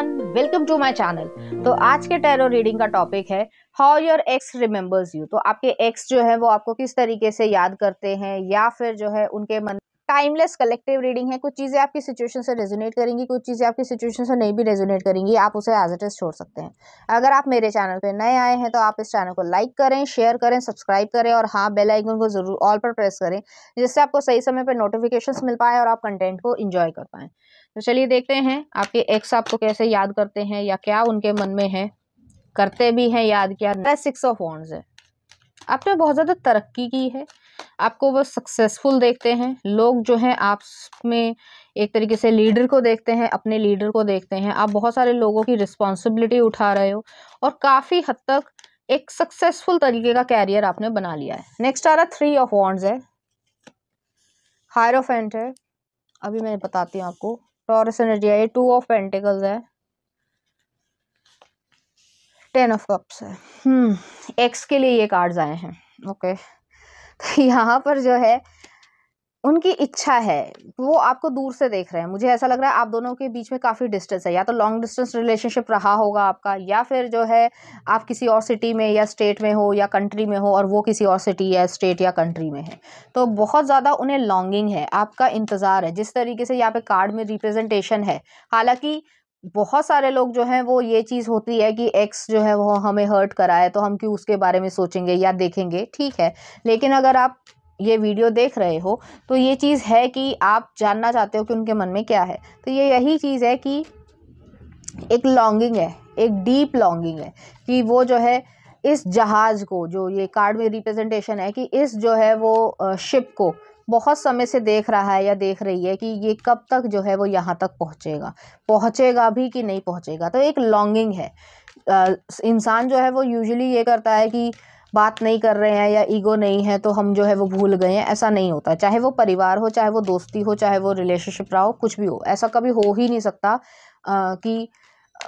Everyone, welcome to my channel. तो आज के टैरो रीडिंग का टॉपिक है how your ex remembers you. तो आपके एक्स जो है वो आपको किस तरीके से याद करते हैं या फिर जो है उनके मन। टाइमलेस कलेक्टिव रीडिंग है। कुछ चीजें आपकी सिचुएशन से रेजोनेट करेंगी, कुछ चीजें आपकी सिचुएशन से नहीं भी रेजोनेट करेंगी। आप उसे एज इट इज छोड़ सकते हैं। अगर आप मेरे चैनल पे नए आए हैं तो आप इस चैनल को लाइक करें, शेयर करें, सब्सक्राइब करें और हाँ, बेल आइकन को जरूर ऑल पर प्रेस करें, जिससे आपको सही समय पर नोटिफिकेशंस मिल पाए और आप कंटेंट को एंजॉय कर पाएं। तो चलिए देखते हैं आपके एक्स आपको कैसे याद करते हैं या क्या उनके मन में है, करते भी हैं याद। क्या 6 ऑफ वॉन्ड्स है। आपने बहुत ज़्यादा तरक्की की है, आपको वो सक्सेसफुल देखते हैं। लोग जो हैं आप में एक तरीके से लीडर को देखते हैं, अपने लीडर को देखते हैं। आप बहुत सारे लोगों की रिस्पॉन्सिबिलिटी उठा रहे हो और काफ़ी हद तक एक सक्सेसफुल तरीके का कैरियर आपने बना लिया है। नेक्स्ट आ रहा 3 ऑफ वॉन्ड्स है, हायरोफेंट है। अभी मैं बताती हूँ आपको। टॉरस एनर्जी है, 2 ऑफ पेंटिकल्स है, 10 ऑफ कप्स है। एक्स के लिए ये कार्ड्स आए हैं। ओके, तो यहाँ पर जो है उनकी इच्छा है, वो आपको दूर से देख रहे हैं। मुझे ऐसा लग रहा है आप दोनों के बीच में काफ़ी डिस्टेंस है, या तो लॉन्ग डिस्टेंस रिलेशनशिप रहा होगा आपका, या फिर जो है आप किसी और सिटी में या स्टेट में हो या कंट्री में हो और वो किसी और सिटी या स्टेट या कंट्री में है। तो बहुत ज़्यादा उन्हें लॉन्गिंग है, आपका इंतज़ार है। जिस तरीके से यहाँ पे कार्ड में रिप्रेजेंटेशन है, हालांकि बहुत सारे लोग जो हैं वो ये चीज़ होती है कि एक्स जो है वो हमें हर्ट करा है तो हम क्यों उसके बारे में सोचेंगे या देखेंगे, ठीक है। लेकिन अगर आप ये वीडियो देख रहे हो तो ये चीज़ है कि आप जानना चाहते हो कि उनके मन में क्या है। तो ये यही चीज़ है कि एक लॉन्गिंग है, एक डीप लॉन्गिंग है कि वो जो है इस जहाज़ को, जो ये कार्ड में रिप्रेजेंटेशन है कि इस जो है वो शिप को बहुत समय से देख रहा है या देख रही है कि ये कब तक जो है वो यहाँ तक पहुँचेगा भी कि नहीं पहुँचेगा। तो एक लॉन्गिंग है। इंसान जो है वो यूजुअली ये करता है कि बात नहीं कर रहे हैं या ईगो नहीं है तो हम जो है वो भूल गए हैं। ऐसा नहीं होता, चाहे वो परिवार हो, चाहे वो दोस्ती हो, चाहे वो रिलेशनशिप रहा हो, कुछ भी हो, ऐसा कभी हो ही नहीं सकता कि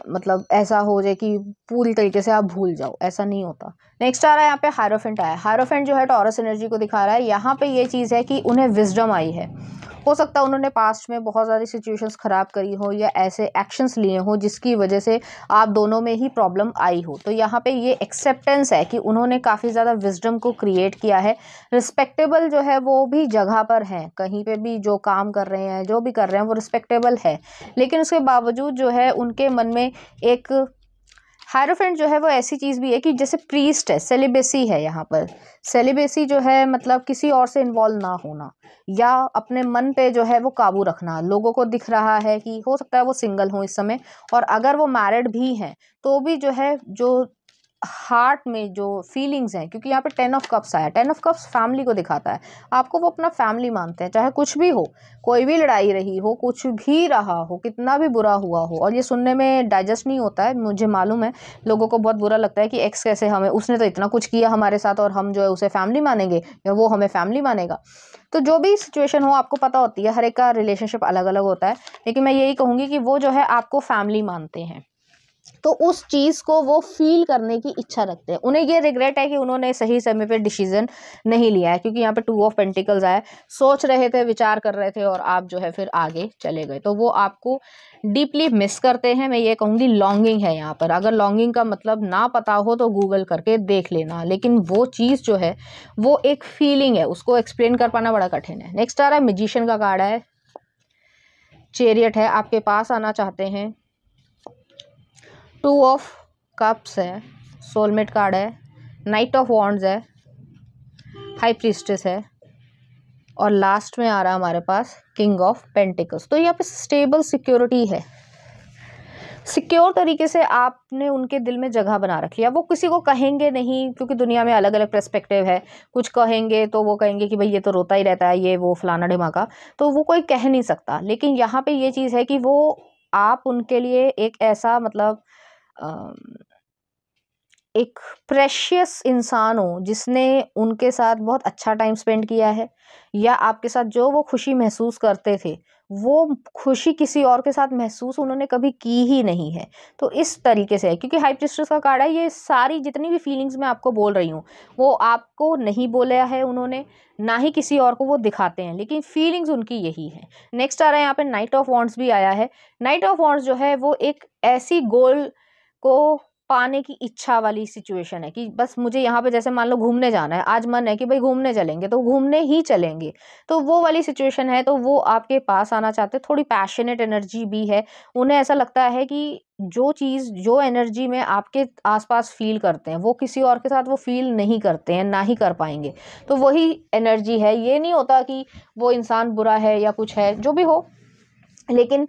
मतलब ऐसा हो जाए कि पूरी तरीके से आप भूल जाओ, ऐसा नहीं होता। नेक्स्ट आ रहा है यहाँ पे हायरोफेंट आया है। हायरोफेंट जो है टॉरस एनर्जी को दिखा रहा है। यहाँ पे ये चीज़ है कि उन्हें विजडम आई है। हो सकता है उन्होंने पास्ट में बहुत सारी सिचुएशंस ख़राब करी हो या ऐसे एक्शंस लिए हो जिसकी वजह से आप दोनों में ही प्रॉब्लम आई हो। तो यहाँ पे ये एक्सेप्टेंस है कि उन्होंने काफ़ी ज़्यादा विजडम को क्रिएट किया है। रिस्पेक्टेबल जो है वो भी जगह पर हैं, कहीं पे भी जो काम कर रहे हैं, जो भी कर रहे हैं वो रिस्पेक्टेबल है। लेकिन उसके बावजूद जो है उनके मन में एक हायरोफेंट जो है वो ऐसी चीज़ भी है कि जैसे प्रीस्ट है, सेलिबेसी है। यहाँ पर सेलिबेसी जो है मतलब किसी और से इन्वॉल्व ना होना या अपने मन पे जो है वो काबू रखना। लोगों को दिख रहा है कि हो सकता है वो सिंगल हो इस समय, और अगर वो मैरिड भी हैं तो भी जो है जो हार्ट में जो फीलिंग्स हैं, क्योंकि यहाँ पे 10 ऑफ कप्स आया। 10 ऑफ कप्स फैमिली को दिखाता है। आपको वो अपना फैमिली मानते हैं, चाहे कुछ भी हो, कोई भी लड़ाई रही हो, कुछ भी रहा हो, कितना भी बुरा हुआ हो। और ये सुनने में डाइजेस्ट नहीं होता है, मुझे मालूम है। लोगों को बहुत बुरा लगता है कि एक्स कैसे हमें, उसने तो इतना कुछ किया हमारे साथ और हम जो है उसे फैमिली मानेंगे या वो हमें फैमिली मानेगा। तो जो भी सिचुएशन हो, आपको पता होती है, हर एक का रिलेशनशिप अलग अलग होता है। लेकिन मैं यही कहूँगी कि वो जो है आपको फैमिली मानते हैं, तो उस चीज़ को वो फील करने की इच्छा रखते हैं। उन्हें ये रिग्रेट है कि उन्होंने सही समय पे डिसीजन नहीं लिया है, क्योंकि यहाँ पे 2 ऑफ पेंटिकल्स आया। सोच रहे थे, विचार कर रहे थे और आप जो है फिर आगे चले गए। तो वो आपको डीपली मिस करते हैं। मैं ये कहूँगी लॉन्गिंग है यहाँ पर। अगर लॉन्गिंग का मतलब ना पता हो तो गूगल करके देख लेना, लेकिन वो चीज़ जो है वो एक फीलिंग है, उसको एक्सप्लेन कर पाना बड़ा कठिन है। नेक्स्ट आ रहा है मैजिशियन का कार्ड है, चैरियट है। आपके पास आना चाहते हैं। 2 ऑफ कप्स है, सोलमेट कार्ड है, नाइट ऑफ वॉन्ड्स है, हाई प्रीस्टेस है, और लास्ट में आ रहा है हमारे पास किंग ऑफ पेंटिकल्स। तो यहाँ पे स्टेबल सिक्योरिटी है। सिक्योर तरीके से आपने उनके दिल में जगह बना रखी है। वो किसी को कहेंगे नहीं, क्योंकि दुनिया में अलग अलग पर्सपेक्टिव है। कुछ कहेंगे तो वो कहेंगे कि भाई ये तो रोता ही रहता है, ये वो फलाना ढिमाका, तो वो कोई कह नहीं सकता। लेकिन यहाँ पे ये चीज़ है कि वो आप उनके लिए एक ऐसा मतलब एक प्रेशियस इंसान हो जिसने उनके साथ बहुत अच्छा टाइम स्पेंड किया है, या आपके साथ जो वो खुशी महसूस करते थे वो खुशी किसी और के साथ महसूस उन्होंने कभी की ही नहीं है। तो इस तरीके से है, क्योंकि हाई प्रीस्टेस का कार्ड है, ये सारी जितनी भी फीलिंग्स मैं आपको बोल रही हूँ वो आपको नहीं बोला है उन्होंने, ना ही किसी और को वो दिखाते हैं, लेकिन फीलिंग्स उनकी यही है। नेक्स्ट आ रहा है यहाँ पे नाइट ऑफ वॉन्ड्स भी आया है। नाइट ऑफ वॉन्ड्स जो है वो एक ऐसी गोल को पाने की इच्छा वाली सिचुएशन है कि बस मुझे यहाँ पे जैसे मान लो घूमने जाना है, आज मन है कि भाई घूमने चलेंगे तो घूमने ही चलेंगे, तो वो वाली सिचुएशन है। तो वो आपके पास आना चाहते हैं, थोड़ी पैशनेट एनर्जी भी है। उन्हें ऐसा लगता है कि जो चीज़ जो एनर्जी में आपके आसपास फील करते हैं वो किसी और के साथ वो फील नहीं करते हैं, ना ही कर पाएंगे। तो वही एनर्जी है। ये नहीं होता कि वो इंसान बुरा है या कुछ है, जो भी हो, लेकिन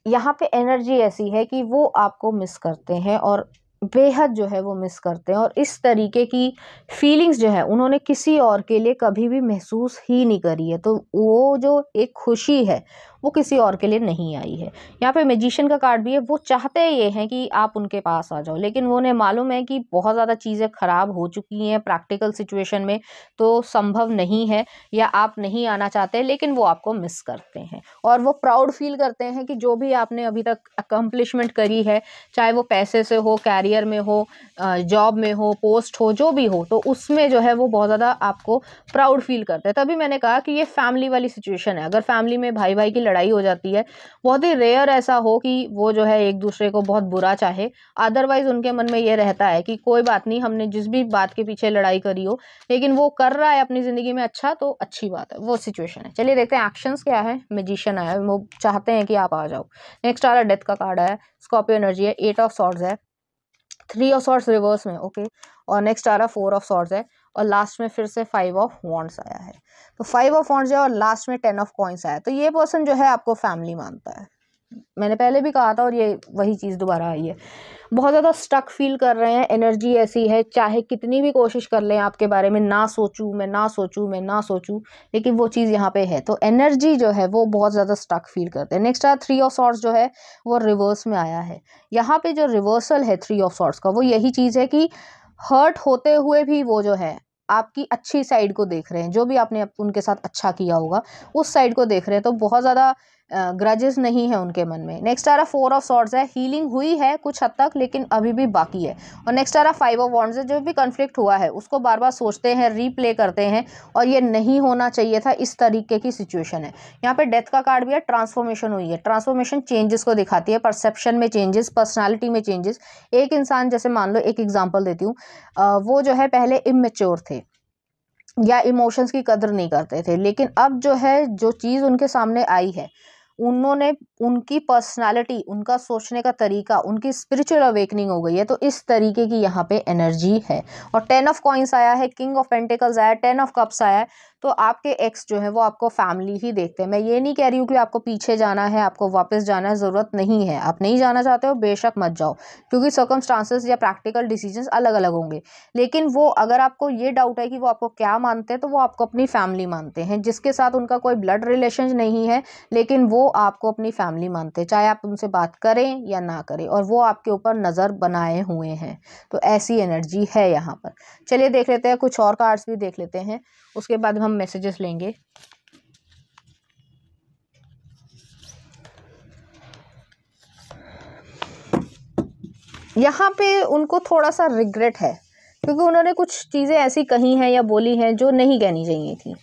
यहाँ पे एनर्जी ऐसी है कि वो आपको मिस करते हैं और बेहद जो है वो मिस करते हैं। और इस तरीके की फीलिंग्स जो है उन्होंने किसी और के लिए कभी भी महसूस ही नहीं करी है। तो वो जो एक खुशी है वो किसी और के लिए नहीं आई है। यहाँ पे मैजिशियन का कार्ड भी है। वो चाहते ये हैं कि आप उनके पास आ जाओ, लेकिन वो उन्हें मालूम है कि बहुत ज़्यादा चीज़ें ख़राब हो चुकी हैं प्रैक्टिकल सिचुएशन में, तो संभव नहीं है, या आप नहीं आना चाहते, लेकिन वो आपको मिस करते हैं। और वो प्राउड फील करते हैं कि जो भी आपने अभी तक अकम्पलिशमेंट करी है, चाहे वो पैसे से हो, कैरियर में हो, जॉब में हो, पोस्ट हो, जो भी हो, तो उसमें जो है वो बहुत ज़्यादा आपको प्राउड फील करते हैं। तभी मैंने कहा कि ये फैमिली वाली सिचुएशन है। अगर फैमिली में भाई भाई की लड़ाई हो जाती है, बहुत ही रेयर ऐसा हो कि वो जो है एक दूसरे को बहुत बुरा चाहे, अदरवाइज उनके मन में ये रहता है कि कोई बात नहीं, हमने जिस भी बात के पीछे लड़ाई करी हो, लेकिन वो कर रहा है अपनी ज़िंदगी में अच्छा, तो अच्छी बात है, वो सिचुएशन है। चलिए देखते हैं एक्शंस क्या है। मैजिशियन आया है, वो चाहते हैं कि आप आ जाओ। नेक्स्ट आ रहा है डेथ का कार्ड है, स्कॉर्पियो एनर्जी है, 8 ऑफ सॉर्ड्स है, 3 ऑफ सॉर्ड्स रिवर्स में, ओके। और नेक्स्ट आ रहा है 4 ऑफ सॉर्ड्स है, और लास्ट में फिर से 5 ऑफ वॉन्ड्स आया है। तो 5 ऑफ वॉन्ड्स है और लास्ट में 10 ऑफ कॉइंस आया। तो ये पर्सन जो है आपको फैमिली मानता है। मैंने पहले भी कहा था और ये वही चीज़ दोबारा आई है। बहुत ज़्यादा स्टक फील कर रहे हैं, एनर्जी ऐसी है, चाहे कितनी भी कोशिश कर लें आपके बारे में, ना सोचूं मैं, ना सोचूं मैं, ना सोचूं, लेकिन वो चीज़ यहाँ पे है। तो एनर्जी जो है वो बहुत ज़्यादा स्टक फील करते हैं। नेक्स्ट आ 3 ऑफ सॉर्ड्स जो है वो रिवर्स में आया है। यहाँ पे जो रिवर्सल है 3 ऑफ सॉर्ड्स का, वो यही चीज़ है कि हर्ट होते हुए भी वो जो है आपकी अच्छी साइड को देख रहे हैं, जो भी आपने उनके साथ अच्छा किया होगा उस साइड को देख रहे हैं। तो बहुत ज़्यादा ग्रजेस नहीं है उनके मन में। नेक्स्ट आ रहा 4 ऑफ सॉर्ड्स है, हीलिंग हुई है कुछ हद तक, लेकिन अभी भी बाकी है। और नेक्स्ट आ रहा 5 ऑफ वॉन्ड्स है, जो भी कन्फ्लिक्ट हुआ है उसको बार बार सोचते हैं, रीप्ले करते हैं, और ये नहीं होना चाहिए था, इस तरीके की सिचुएशन है। यहाँ पे डेथ का कार्ड भी है, ट्रांसफॉर्मेशन हुई है। ट्रांसफॉर्मेशन चेंजेस को दिखाती है, परसेप्शन में चेंजेस, पर्सनैलिटी में चेंजेस। एक इंसान, जैसे मान लो एक एग्जाम्पल देती हूँ, वो जो है पहले इमेच्योर थे या इमोशंस की कदर नहीं करते थे, लेकिन अब जो है जो चीज़ उनके सामने आई है, उन्होंने उनकी पर्सनालिटी, उनका सोचने का तरीका, उनकी स्पिरिचुअल अवेकनिंग हो गई है। तो इस तरीके की यहाँ पे एनर्जी है। और 10 ऑफ कॉइंस आया है, किंग ऑफ पेंटिकल्स आया है, 10 ऑफ कप्स आया है। तो आपके एक्स जो है वो आपको फैमिली ही देखते हैं। मैं ये नहीं कह रही हूँ कि आपको पीछे जाना है, आपको वापस जाना है, ज़रूरत नहीं है। आप नहीं जाना चाहते हो, बेशक मत जाओ, क्योंकि सर्कमस्टांसेस या प्रैक्टिकल डिसीजंस अलग अलग होंगे। लेकिन वो, अगर आपको ये डाउट है कि वो आपको क्या मानते हैं, तो वो आपको अपनी फैमिली मानते हैं, जिसके साथ उनका कोई ब्लड रिलेशन नहीं है, लेकिन वो आपको अपनी फैमिली मानते हैं, चाहे आप उनसे बात करें या ना करें, और वो आपके ऊपर नज़र बनाए हुए हैं। तो ऐसी एनर्जी है यहाँ पर। चलिए देख लेते हैं, कुछ और कार्ड्स भी देख लेते हैं, उसके बाद हम मैसेजेस लेंगे। यहाँ पे उनको थोड़ा सा रिग्रेट है, क्योंकि उन्होंने कुछ चीज़ें ऐसी कही हैं या बोली हैं जो नहीं कहनी चाहिए थी।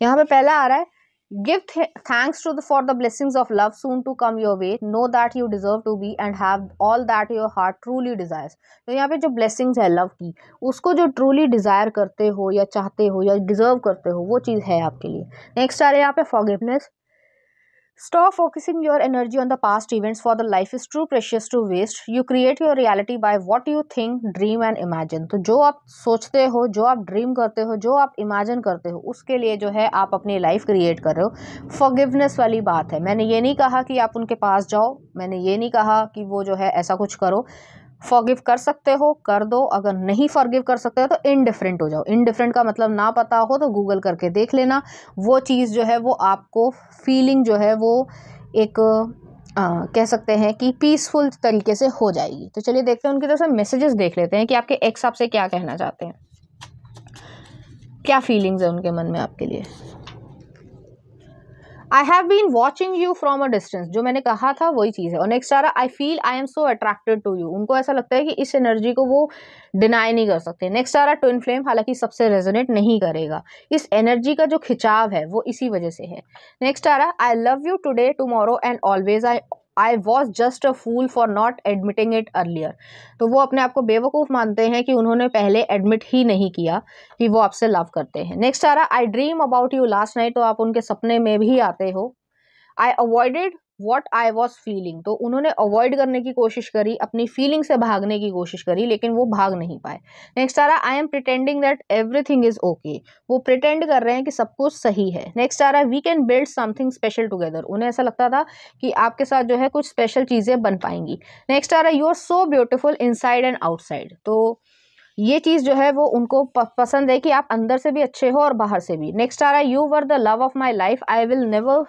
यहाँ पे पहला आ रहा है, give thanks to for the blessings of love soon to come your way, know that you deserve to be and have all that your heart truly desires. तो यहाँ पे जो ब्लेसिंग्स है लव की, उसको जो ट्रूली डिजायर करते हो या चाहते हो या डिजर्व करते हो, वो चीज़ है आपके लिए। नेक्स्ट आ रहा है यहाँ पे forgiveness. Stop focusing your energy on the past events, for the life is too precious to waste. You create your reality by what you think, dream and imagine. तो जो आप सोचते हो, जो आप ड्रीम करते हो, जो आप इमेजिन करते हो, उसके लिए जो है आप अपनी लाइफ क्रिएट कर रहे हो। फॉरगिवनेस वाली बात है। मैंने ये नहीं कहा कि आप उनके पास जाओ, मैंने ये नहीं कहा कि वो जो है ऐसा कुछ करो। फॉरगिव कर सकते हो, कर दो। अगर नहीं फॉरगिव कर सकते हो तो इनडिफरेंट हो जाओ। इनडिफरेंट का मतलब ना पता हो तो गूगल करके देख लेना। वो चीज़ जो है वो आपको फीलिंग जो है वो एक कह सकते हैं कि पीसफुल तरीके से हो जाएगी। तो चलिए देखते हैं, उनकी तरफ से मैसेजेस देख लेते हैं कि आपके एक्स आपसे क्या कहना चाहते हैं, क्या फीलिंग्स है उनके मन में आपके लिए। I have been watching you from a distance, जो मैंने कहा था वही चीज़ है। और नेक्स्ट आ रहा I feel I am so attracted to you, उनको ऐसा लगता है कि इस एनर्जी को वो डिनाई नहीं कर सकते। नेक्स्ट आ रहा ट्विन फ्लेम, हालांकि सबसे रेजोनेट नहीं करेगा, इस एनर्जी का जो खिंचाव है वो इसी वजह से है। नेक्स्ट आ रहा I love you today tomorrow and always, I was just a fool for not admitting it earlier. तो वो अपने आप को बेवकूफ़ मानते हैं कि उन्होंने पहले एडमिट ही नहीं किया कि वो आपसे लव करते हैं। नेक्स्ट आ रहा I dream about you last night, तो आप उनके सपने में भी आते हो। I avoided what I was feeling, तो उन्होंने अवॉइड करने की कोशिश करी, अपनी फीलिंग से भागने की कोशिश करी, लेकिन वो भाग नहीं पाए। नेक्स्ट आ रहा I am pretending that everything is okay, वो प्रिटेंड कर रहे हैं कि सब कुछ सही है। नेक्स्ट आ रहा है we can build something special together, उन्हें ऐसा लगता था कि आपके साथ जो है कुछ स्पेशल चीजें बन पाएंगी। नेक्स्ट आ रहा है you are so beautiful inside and outside, तो ये चीज जो है वो उनको पसंद है कि आप अंदर से भी अच्छे हो और बाहर से भी। नेक्स्ट आ रहा है you were the love of my life, I will never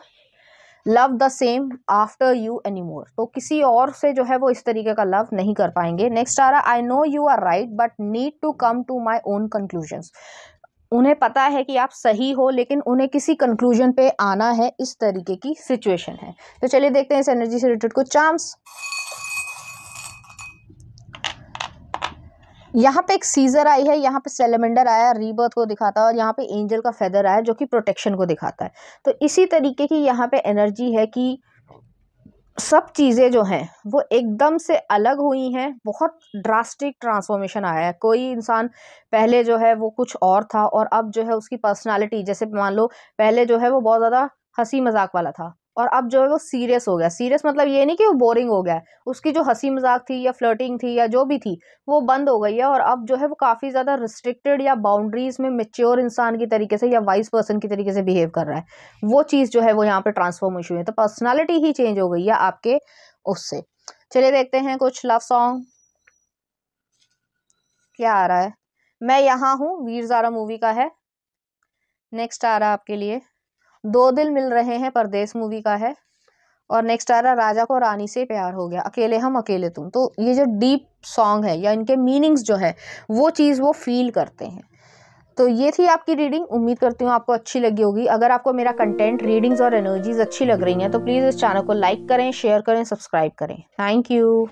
love the same after you any more, तो किसी और से जो है वो इस तरीके का लव नहीं कर पाएंगे। नेक्स्ट आ रहा I know you are right but need to come to my own conclusions, उन्हें पता है कि आप सही हो लेकिन उन्हें किसी कंक्लूजन पे आना है, इस तरीके की सिचुएशन है। तो चलिए देखते हैं इस एनर्जी से रिलेटेड कुछ चार्म्स। यहाँ पे एक सीजर आई है, यहाँ पे सेलेमेंडर आया रीबर्थ को दिखाता है, और यहाँ पे एंजल का फेदर आया जो कि प्रोटेक्शन को दिखाता है। तो इसी तरीके की यहाँ पे एनर्जी है कि सब चीज़ें जो हैं वो एकदम से अलग हुई हैं, बहुत ड्रास्टिक ट्रांसफॉर्मेशन आया है। कोई इंसान पहले जो है वो कुछ और था और अब जो है उसकी पर्सनालिटी, जैसे मान लो पहले जो है वो बहुत ज़्यादा हंसी मजाक वाला था और अब जो है वो सीरियस हो गया। सीरियस मतलब ये नहीं कि वो बोरिंग हो गया है, उसकी जो हंसी मजाक थी या फ्लर्टिंग थी या जो भी थी वो बंद हो गई है, और अब जो है वो काफ़ी ज़्यादा रिस्ट्रिक्टेड या बाउंड्रीज में मेच्योर इंसान की तरीके से या वाइस पर्सन की तरीके से बिहेव कर रहा है। वो चीज़ जो है वो यहाँ पे ट्रांसफॉर्मेशन हुई है, तो पर्सनालिटी ही चेंज हो गई है आपके उससे। चलिए देखते हैं कुछ लव सॉन्ग क्या आ रहा है। मैं यहाँ हूँ वीर ज़ारा मूवी का है। नेक्स्ट आ रहा है आपके लिए दो दिल मिल रहे हैं परदेस मूवी का है। और नेक्स्ट आ रहा राजा को रानी से प्यार हो गया, अकेले हम अकेले तुम। तो ये जो डीप सॉन्ग है या इनके मीनिंग्स जो है वो चीज़ वो फील करते हैं। तो ये थी आपकी रीडिंग, उम्मीद करती हूँ आपको अच्छी लगी होगी। अगर आपको मेरा कंटेंट, रीडिंग्स और एनर्जीज अच्छी लग रही हैं तो प्लीज़ इस चैनल को लाइक करें, शेयर करें, सब्सक्राइब करें। Thank you.